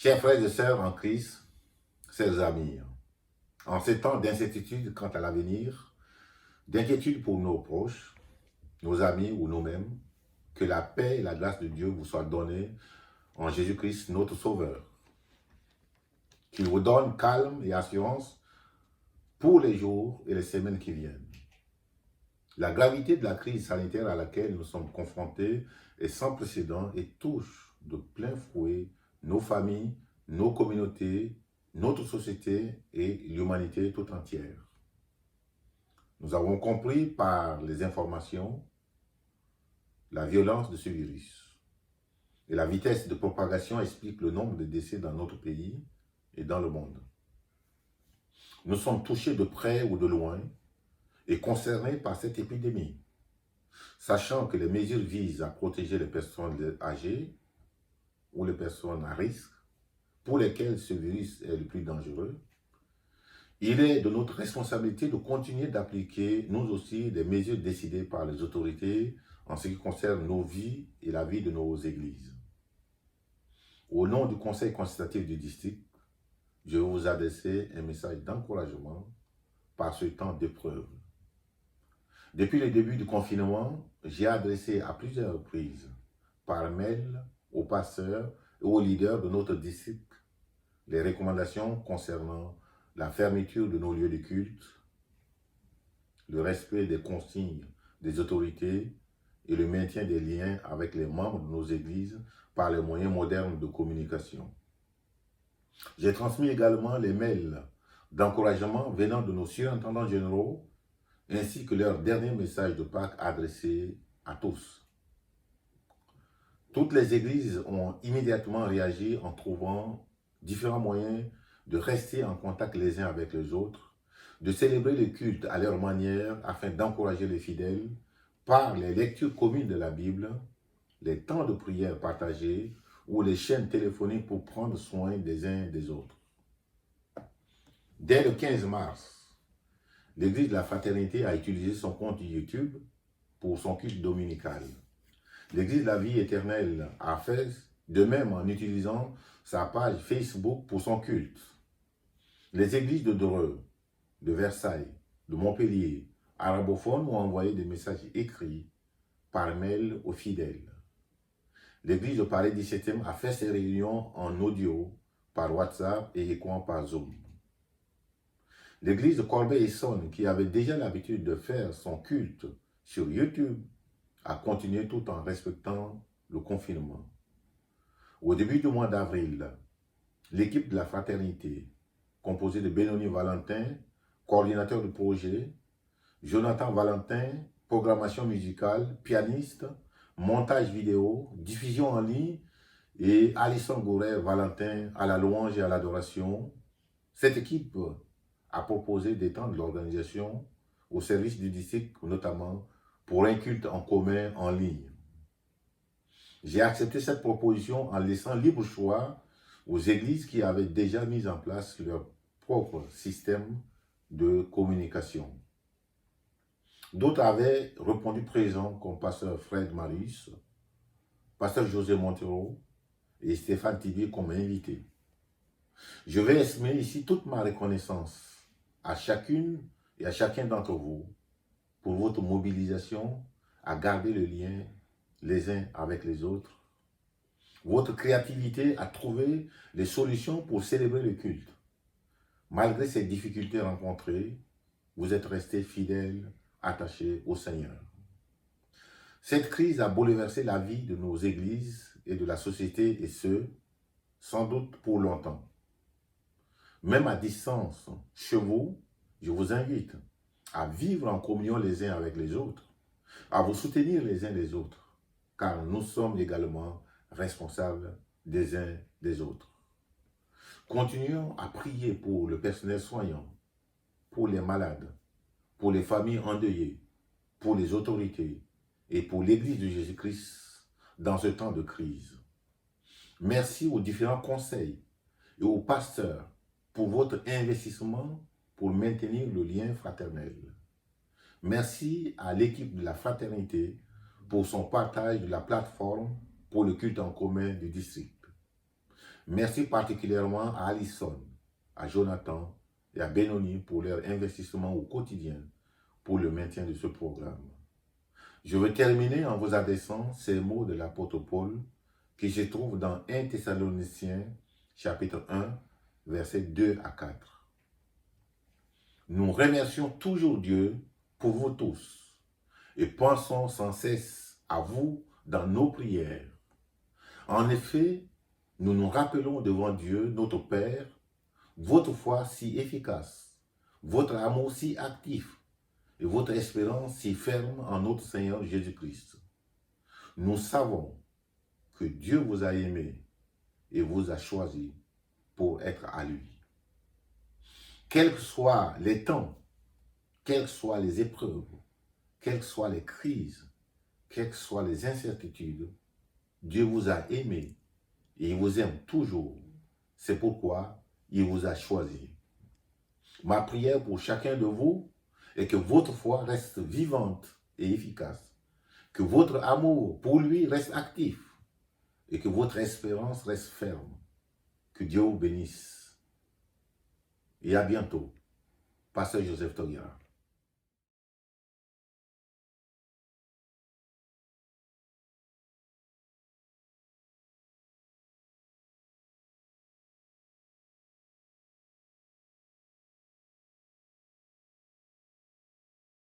Chers frères et sœurs en Christ, chers amis, en ces temps d'incertitude quant à l'avenir, d'inquiétude pour nos proches, nos amis ou nous-mêmes, que la paix et la grâce de Dieu vous soient données en Jésus-Christ, notre Sauveur. Qu'il vous donne calme et assurance pour les jours et les semaines qui viennent. La gravité de la crise sanitaire à laquelle nous sommes confrontés est sans précédent et touche de plein fouet nos familles, nos communautés, notre société et l'humanité tout entière. Nous avons compris par les informations la violence de ce virus. Et la vitesse de propagation explique le nombre de décès dans notre pays et dans le monde. Nous sommes touchés de près ou de loin et concernés par cette épidémie, sachant que les mesures visent à protéger les personnes âgées ou les personnes à risque, pour lesquelles ce virus est le plus dangereux. Il est de notre responsabilité de continuer d'appliquer, nous aussi, des mesures décidées par les autorités en ce qui concerne nos vies et la vie de nos églises. Au nom du Conseil consultatif du district, je vais vous adresser un message d'encouragement par ce temps d'épreuve. Depuis le début du confinement, j'ai adressé à plusieurs reprises, par mail, aux pasteurs et aux leaders de notre district, les recommandations concernant la fermeture de nos lieux de culte, le respect des consignes des autorités et le maintien des liens avec les membres de nos églises par les moyens modernes de communication. J'ai transmis également les mails d'encouragement venant de nos surintendants généraux ainsi que leur dernier message de Pâques adressé à tous. Toutes les églises ont immédiatement réagi en trouvant différents moyens de rester en contact les uns avec les autres, de célébrer le culte à leur manière afin d'encourager les fidèles par les lectures communes de la Bible, les temps de prière partagés ou les chaînes téléphoniques pour prendre soin des uns des autres. Dès le 15 mars, l'Église de la Fraternité a utilisé son compte YouTube pour son culte dominical. L'Église de la Vie Éternelle a fait de même en utilisant sa page Facebook pour son culte. Les églises de Dreux, de Versailles, de Montpellier, arabophones ont envoyé des messages écrits par mail aux fidèles. L'église de Paris 17e a fait ses réunions en audio par WhatsApp et écoute par Zoom. L'église de Corbeil-Essonnes, qui avait déjà l'habitude de faire son culte sur YouTube, a continué tout en respectant le confinement. Au début du mois d'avril, l'équipe de la Fraternité, composée de Benoni Valentin, coordinateur du projet, Jonathan Valentin, programmation musicale, pianiste, montage vidéo, diffusion en ligne, et Alison Gouret Valentin à la louange et à l'adoration. Cette équipe a proposé d'étendre l'organisation au service du district, notamment pour un culte en commun en ligne. J'ai accepté cette proposition en laissant libre choix aux églises qui avaient déjà mis en place leur propre système de communication. D'autres avaient répondu présent, comme pasteur Fred Marius, pasteur José Montero et Stéphane Tibier comme invités. Je vais exprimer ici toute ma reconnaissance à chacune et à chacun d'entre vous pour votre mobilisation à garder le lien les uns avec les autres, votre créativité à trouver les solutions pour célébrer le culte. Malgré ces difficultés rencontrées, vous êtes restés fidèles, attachés au Seigneur. Cette crise a bouleversé la vie de nos églises et de la société, et ce, sans doute pour longtemps. Même à distance, chez vous, je vous invite à vivre en communion les uns avec les autres, à vous soutenir les uns les autres, car nous sommes également responsables des uns des autres. Continuons à prier pour le personnel soignant, pour les malades, pour les familles endeuillées, pour les autorités et pour l'Église de Jésus-Christ dans ce temps de crise. Merci aux différents conseils et aux pasteurs pour votre investissement pour maintenir le lien fraternel. Merci à l'équipe de la Fraternité pour son partage de la plateforme pour le culte en commun du district. Merci particulièrement à Alison, à Jonathan et à Benoni pour leur investissement au quotidien pour le maintien de ce programme. Je veux terminer en vous adressant ces mots de l'apôtre Paul qui se trouvent dans 1 Thessaloniciens chapitre 1, versets 2 à 4. Nous remercions toujours Dieu pour vous tous et pensons sans cesse à vous dans nos prières. En effet, nous nous rappelons devant Dieu, notre Père, votre foi si efficace, votre amour si actif et votre espérance si ferme en notre Seigneur Jésus-Christ. Nous savons que Dieu vous a aimé et vous a choisi pour être à lui. Quels que soient les temps, quelles que soient les épreuves, quelles que soient les crises, quelles que soient les incertitudes, Dieu vous a aimé et il vous aime toujours. C'est pourquoi il vous a choisi. Ma prière pour chacun de vous est que votre foi reste vivante et efficace, que votre amour pour lui reste actif et que votre espérance reste ferme. Que Dieu vous bénisse. Et à bientôt. Pasteur Joseph Toguera.